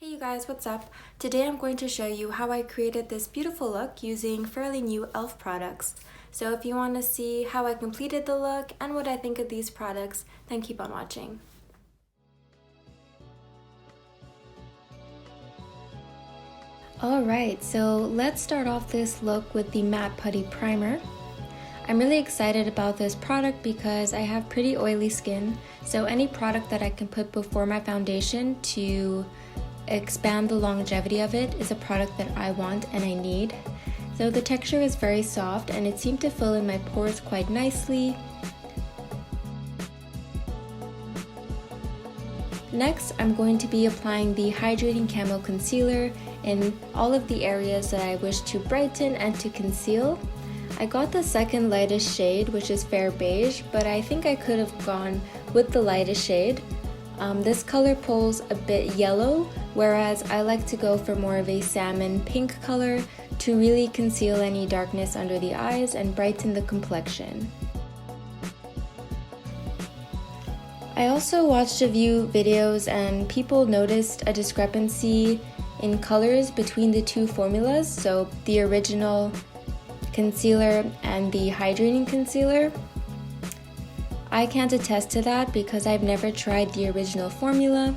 Hey you guys, what's up? Today I'm going to show you how I created this beautiful look using fairly new e.l.f. products. So if you want to see how I completed the look and what I think of these products, then keep on watching. Alright, so let's start off this look with the matte putty primer. I'm really excited about this product because I have pretty oily skin, so any product that I can put before my foundation to expand the longevity of it is a product that I want and I need. So the texture is very soft and it seemed to fill in my pores quite nicely. Next, I'm going to be applying the Hydrating Camo Concealer in all of the areas that I wish to brighten and to conceal. I got the second lightest shade, which is Fair Beige, but I think I could have gone with the lightest shade. This color pulls a bit yellow, whereas I like to go for more of a salmon pink color to really conceal any darkness under the eyes and brighten the complexion. I also watched a few videos and people noticed a discrepancy in colors between the two formulas, so the original concealer and the hydrating concealer. I can't attest to that because I've never tried the original formula.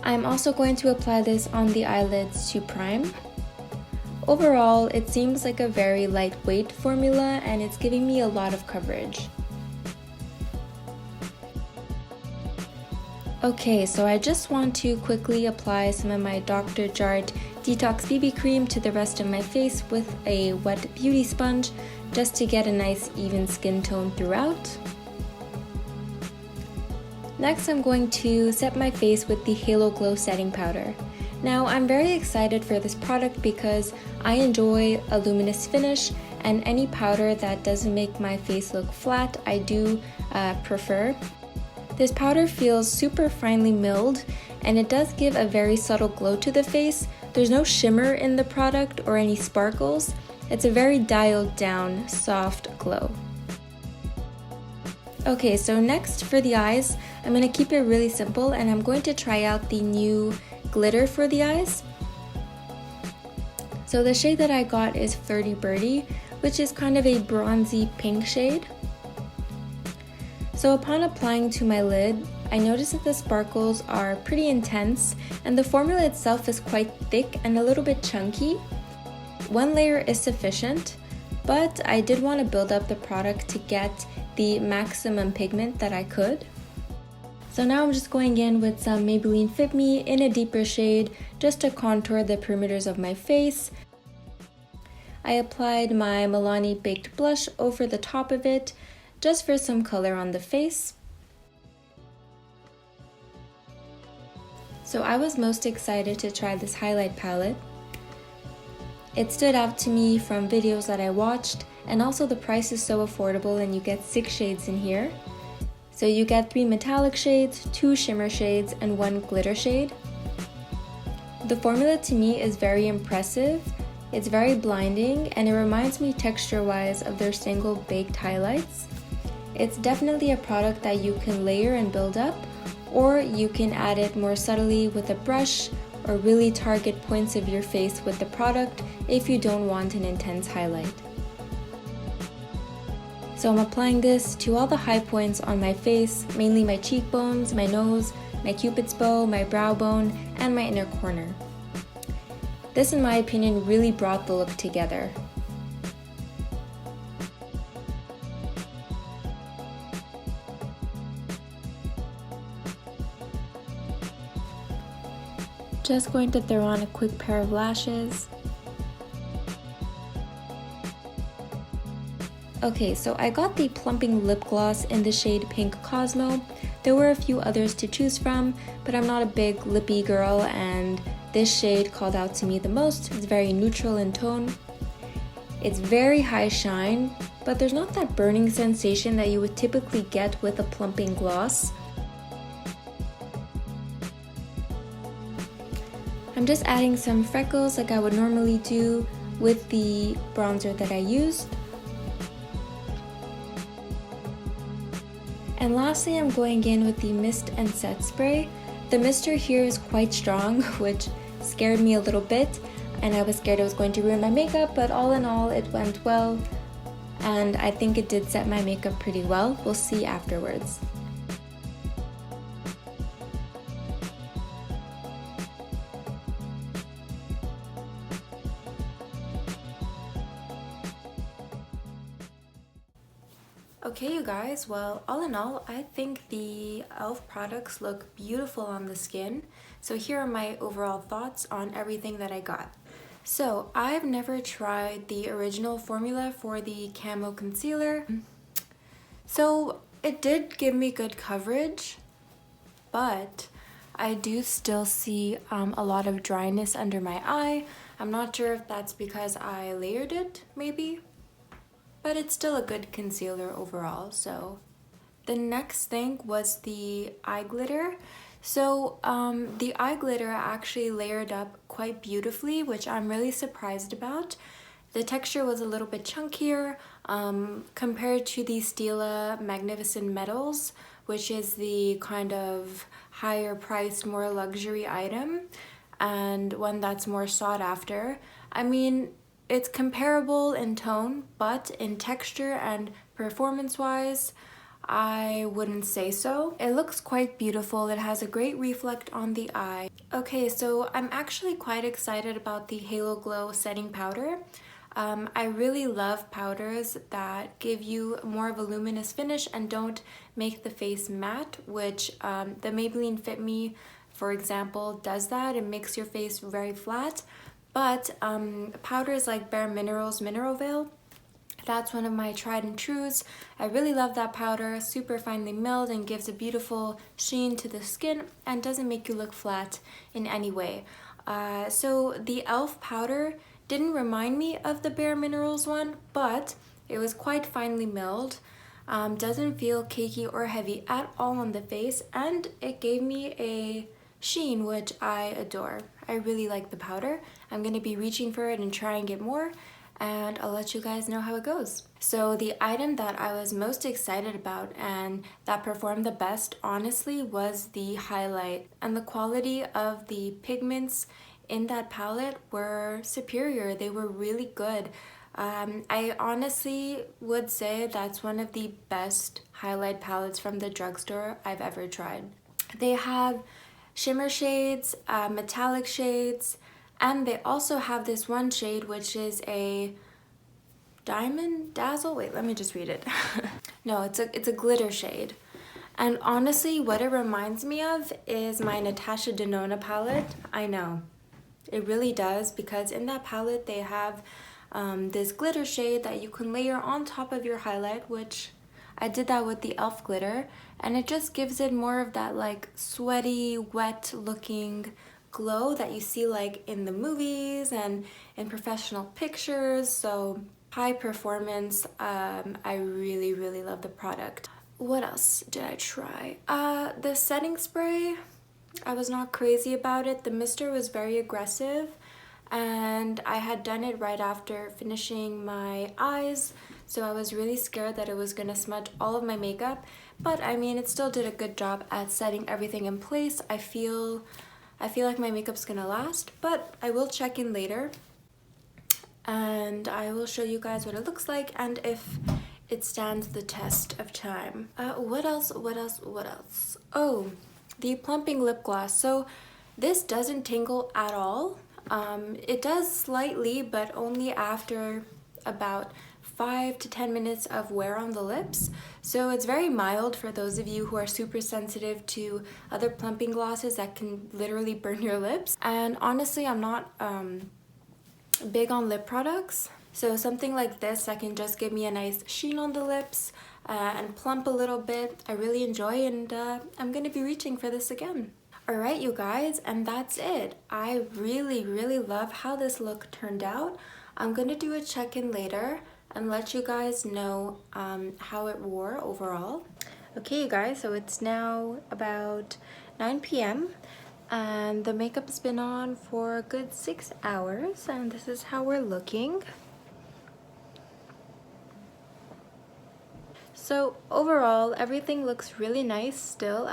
I'm also going to apply this on the eyelids to prime. Overall, it seems like a very lightweight formula and it's giving me a lot of coverage. Okay, so I just want to quickly apply some of my Dr. Jart Detox BB Cream to the rest of my face with a wet beauty sponge just to get a nice even skin tone throughout. Next, I'm going to set my face with the Halo Glow Setting Powder. Now, I'm very excited for this product because I enjoy a luminous finish, and any powder that doesn't make my face look flat, I do prefer. This powder feels super finely milled, and it does give a very subtle glow to the face. There's no shimmer in the product or any sparkles. It's a very dialed down, soft glow. Okay, so next for the eyes, I'm going to keep it really simple and I'm going to try out the new glitter for the eyes. So the shade that I got is Flirty Birdy, which is kind of a bronzy pink shade. So upon applying to my lid, I noticed that the sparkles are pretty intense and the formula itself is quite thick and a little bit chunky. One layer is sufficient, but I did want to build up the product to get the maximum pigment that I could. So now I'm just going in with some Maybelline Fit Me in a deeper shade just to contour the perimeters of my face. I applied my Milani Baked Blush over the top of it just for some color on the face. So I was most excited to try this highlight palette. It stood out to me from videos that I watched, and also the price is so affordable and you get 6 shades in here. So you get 3 metallic shades, 2 shimmer shades, and 1 glitter shade. The formula to me is very impressive. It's very blinding and it reminds me texture-wise of their single baked highlights. It's definitely a product that you can layer and build up, or you can add it more subtly with a brush or really target points of your face with the product if you don't want an intense highlight. So I'm applying this to all the high points on my face, mainly my cheekbones, my nose, my cupid's bow, my brow bone, and my inner corner. This, in my opinion, really brought the look together. Just going to throw on a quick pair of lashes. Okay, so I got the Plumping lip gloss in the shade Pink Cosmo. There were a few others to choose from, but I'm not a big lippy girl and this shade called out to me the most. It's very neutral in tone. It's very high shine, but there's not that burning sensation that you would typically get with a plumping gloss. I'm just adding some freckles like I would normally do with the bronzer that I used. And lastly, I'm going in with the Mist and Set Spray The mister here is quite strong, which scared me a little bit, and I was scared it was going to ruin my makeup, but all in all, it went well, and I think it did set my makeup pretty well. We'll see afterwards. Okay, you guys, well, all in all, I think the e.l.f. products look beautiful on the skin. So here are my overall thoughts on everything that I got. So I've never tried the original formula for the Camo concealer. So it did give me good coverage, but I do still see a lot of dryness under my eye. I'm not sure if that's because I layered it, maybe. But it's still a good concealer overall. So the next thing was the eye glitter. So the eye glitter actually layered up quite beautifully, which I'm really surprised about. The texture was a little bit chunkier compared to the Stila Magnificent Metals, which is the kind of higher priced, more luxury item, and one that's more sought after. I mean, it's comparable in tone, but in texture and performance-wise, I wouldn't say so. It looks quite beautiful. It has a great reflect on the eye. Okay, so I'm actually quite excited about the Halo Glow setting powder. I really love powders that give you more of a luminous finish and don't make the face matte, which the Maybelline Fit Me, for example, does that. It makes your face very flat. But powders like Bare Minerals Mineral Veil, that's one of my tried and trues. I really love that powder, super finely milled and gives a beautiful sheen to the skin and doesn't make you look flat in any way. So the e.l.f. powder didn't remind me of the Bare Minerals one, but it was quite finely milled. Doesn't feel cakey or heavy at all on the face, and it gave me a sheen, which I adore. I really like the powder. I'm going to be reaching for it and try and get more, and I'll let you guys know how it goes. So the item that I was most excited about and that performed the best, honestly, was the highlight. And the quality of the pigments in that palette were superior. They were really good. I honestly would say that's one of the best highlight palettes from the drugstore I've ever tried. They have shimmer shades, metallic shades, and they also have this one shade which is a Diamond Dazzle. Wait, let me just read it. No, it's a glitter shade. And honestly, what it reminds me of is my Natasha Denona palette. I know, it really does, because in that palette they have this glitter shade that you can layer on top of your highlight, which I did that with the e.l.f. glitter, and it just gives it more of that like sweaty, wet looking glow that you see like in the movies and in professional pictures. So high performance. I really love the product. What else did I try? The setting spray, I was not crazy about it. The mister was very aggressive, and I had done it right after finishing my eyes, so I was really scared that it was gonna smudge all of my makeup. But I mean, it still did a good job at setting everything in place. I feel like my makeup's gonna last, but I will check in later and I will show you guys what it looks like and if it stands the test of time. What else? Oh, the Plumping lip gloss. So this doesn't tingle at all. It does slightly, but only after about 5 to 10 minutes of wear on the lips. So it's very mild for those of you who are super sensitive to other plumping glosses that can literally burn your lips. And honestly, I'm not big on lip products. So something like this that can just give me a nice sheen on the lips and plump a little bit, I really enjoy, and I'm gonna be reaching for this again. Alright, you guys, and that's it. I really love how this look turned out. I'm gonna do a check-in later and let you guys know how it wore overall. Okay, you guys, so it's now about 9 p.m. and the makeup's been on for a good 6 hours, and this is how we're looking. So overall, everything looks really nice still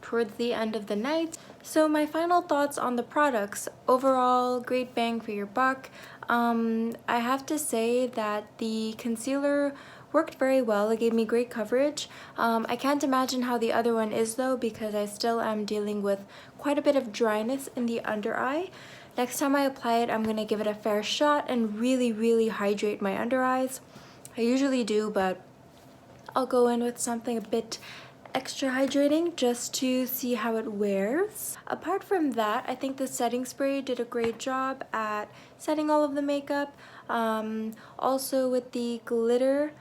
towards the end of the night. So my final thoughts on the products. Overall, great bang for your buck. I have to say that the concealer worked very well. It gave me great coverage. I can't imagine how the other one is though, because I still am dealing with quite a bit of dryness in the under eye. Next time I apply it, I'm going to give it a fair shot and really hydrate my under eyes. I usually do, but I'll go in with something a bit extra hydrating just to see how it wears. Apart from that, I think the setting spray did a great job at setting all of the makeup. Also with the glitter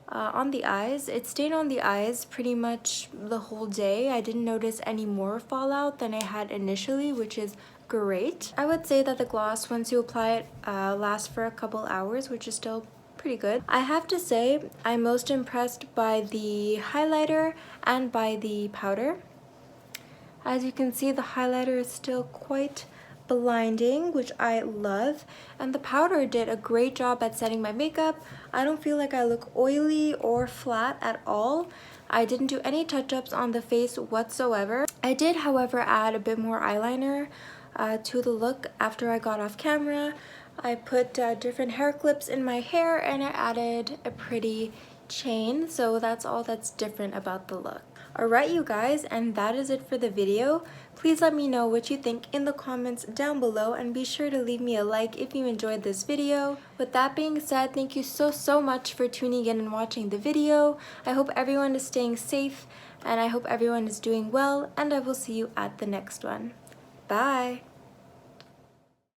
on the eyes, it stayed on the eyes pretty much the whole day. I didn't notice any more fallout than I had initially, which is great. I would say that the gloss, once you apply it, lasts for a couple hours, which is still pretty good. I have to say I'm most impressed by the highlighter and by the powder. As you can see, the highlighter is still quite blinding, which I love, and the powder did a great job at setting my makeup. I don't feel like I look oily or flat at all. I didn't do any touch-ups on the face whatsoever. I did, however, add a bit more eyeliner to the look after I got off camera. I put different hair clips in my hair and I added a pretty chain, so that's all that's different about the look. Alright you guys, and that is it for the video. Please let me know what you think in the comments down below and be sure to leave me a like if you enjoyed this video. With that being said, thank you so much for tuning in and watching the video. I hope everyone is staying safe and I hope everyone is doing well, and I will see you at the next one. Bye!